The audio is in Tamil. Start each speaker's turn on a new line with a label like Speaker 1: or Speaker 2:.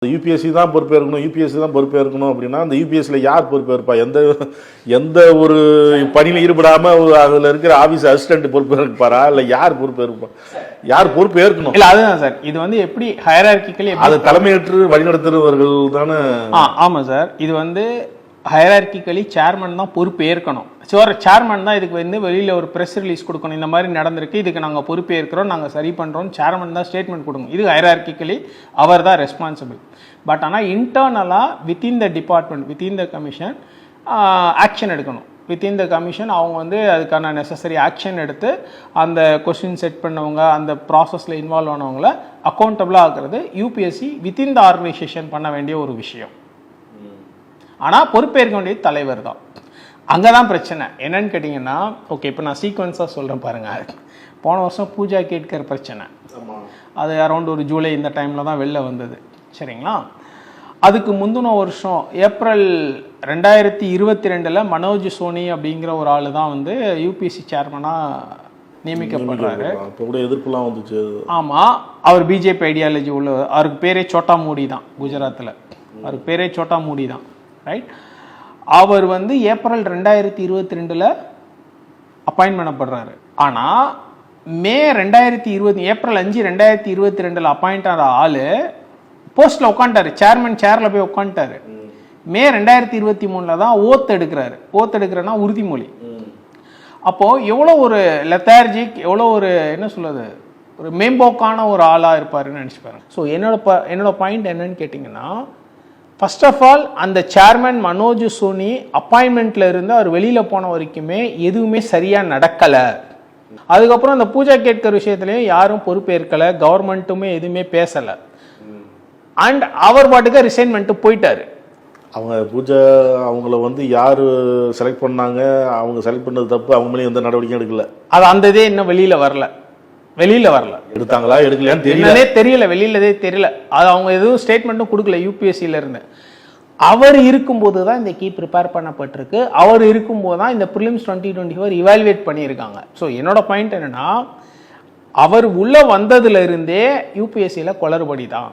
Speaker 1: யூபிஎஸ்சி தான் பொறுப்பேற்கணும், யூபிஎஸ்சி தான் பொறுப்பேற்கணும் அப்படின்னா அந்த யூபிஎஸ்சியில் யார் பொறுப்பேற்பா? எந்த ஒரு பணியில் ஈடுபடாமல் அதில் இருக்கிற ஆஃபீஸ் அசிஸ்டன்ட் பொறுப்பேற்பாரா? இல்லை யார் பொறுப்பேற்பா? யார் பொறுப்பேற்கணும்?
Speaker 2: இல்லை, அதுதான் சார். இது வந்து எப்படி ஹையரார்கிக்கலி
Speaker 1: அதை தலைமையேற்று வழிநடத்துறவர்கள் தானே.
Speaker 2: ஆமாம் சார். இது ஹையரார்கிக்கலி சேர்மன் தான் பொறுப்பேற்கணும். சேர்மன் தான் இதுக்கு வெளியில் ஒரு ப்ரெஸ் ரிலீஸ் கொடுக்கணும். இந்த மாதிரி நடந்திருக்கு, இதுக்கு நாங்கள் பொறுப்பேற்கிறோம், நாங்கள் சரி பண்ணுறோம். சேர்மன் தான் ஸ்டேட்மெண்ட் கொடுக்கணும். இது ஹையரார்கிக்கலி அவர் தான் ரெஸ்பான்சிபிள். பட் ஆனால் இன்டர்னலாக within the department, within the commission action எடுக்கணும். வித்தின் த கமிஷன் அவங்க அதுக்கான நெசசரி ஆக்ஷன் எடுத்து அந்த கொஸ்டின் செட் பண்ணவங்க, அந்த ப்ராசஸில் இன்வால்வ் ஆனவங்கள அக்கௌண்டபிளாக ஆக்குறது யூபிஎஸ்சி வித்தின் த ஆர்கனைசேஷன் பண்ண வேண்டிய ஒரு விஷயம். ஆனால் பொறுப்பேற்க வேண்டியது தலைவர் தான். அங்கே தான் பிரச்சனை என்னன்னு கேட்டிங்கன்னா, ஓகே, இப்போ நான் சீக்வன்ஸாக சொல்கிறேன் பாருங்கள். போன வருஷம் பூஜா கேட்கற பிரச்சனை, அது அரௌண்ட் ஒரு ஜூலை இந்த டைமில் தான் வெளில வந்தது, சரிங்களா? அதுக்கு முந்தின வருஷம் ஏப்ரல் 2022 மனோஜ் சோனி அப்படிங்கிற ஒரு ஆள் தான் யூபிஎஸ்சி சேர்மனாக நியமிக்கப்படுறாரு.
Speaker 1: எதிர்ப்புலாம் வந்துச்சு.
Speaker 2: ஆமாம், அவர் பிஜேபி ஐடியாலஜி உள்ள, அவருக்கு பேரே சோட்டா மோடி தான். குஜராத்தில் அவருக்கு பேரே சோட்டா மோடி தான், ரைட்? அவர் ஏப்ரல் 2022 அப்பாயின்ட் பண்ணப்படுறாரு. ஆனால் மே 2020, ஏப்ரல் 5, 2022 அப்பாயிண்ட் ஆன ஆள் போஸ்ட்டில் உட்காந்துட்டாரு, சேர்மன் சேரில் போய் உட்காந்துட்டாரு. மே 2023 தான் ஓத் எடுக்கிறாரு. ஓத் எடுக்கிறன்னா உறுதிமொழி. அப்போது எவ்வளோ ஒரு லெத்தார்ஜிக், எவ்வளோ ஒரு என்ன சொல்லுது, ஒரு மேம்போக்கான ஒரு ஆளாக இருப்பாருன்னு நினச்சி பாருங்க. ஸோ என்னோட பாயிண்ட் என்னன்னு கேட்டிங்கன்னா, ஃபர்ஸ்ட் ஆஃப் ஆல் அந்த சேர்மன் மனோஜ் சோனி அப்பாயின்மெண்ட்ல இருந்து அவர் வெளியில் போன வரைக்குமே எதுவுமே சரியாக நடக்கலை. அதுக்கப்புறம் அந்த பூஜா கேட்கற விஷயத்துலையும் யாரும் பொறுப்பேற்கலை, கவர்மெண்ட்டுமே எதுவுமே பேசலை. அண்ட் அவர் பாட்டுக்கு ரிசைன்மெண்ட்டு போயிட்டாரு.
Speaker 1: அவங்க பூஜா அவங்கள யார் செலக்ட் பண்ணாங்க, அவங்க செலக்ட் பண்ணது தப்பு, அவங்க மேலே எந்த நடவடிக்கையும் எடுக்கல.
Speaker 2: அது அந்த இதே இன்னும் வெளியில் வரல.
Speaker 1: எடுத்தாங்களா எடுக்கலையான்னு
Speaker 2: தெரியல, வெளியிலதே தெரியல. அது அவங்க எதுவும் ஸ்டேட்மெண்ட்டும் கொடுக்கல யூபிஎஸ்சியில இருந்து. அவர் இருக்கும்போது தான் இந்த கீ ப்ரிப்பேர் பண்ணப்பட்டிருக்கு. அவர் இருக்கும்போது தான் இந்த ப்ரிலிம்ஸ் 2024 இவாலுவேட் பண்ணியிருக்காங்க. ஸோ என்னோட பாயிண்ட் என்னன்னா, அவர் உள்ள வந்ததுல இருந்தே யூபிஎஸ்சியில் குளறுபடி தான்.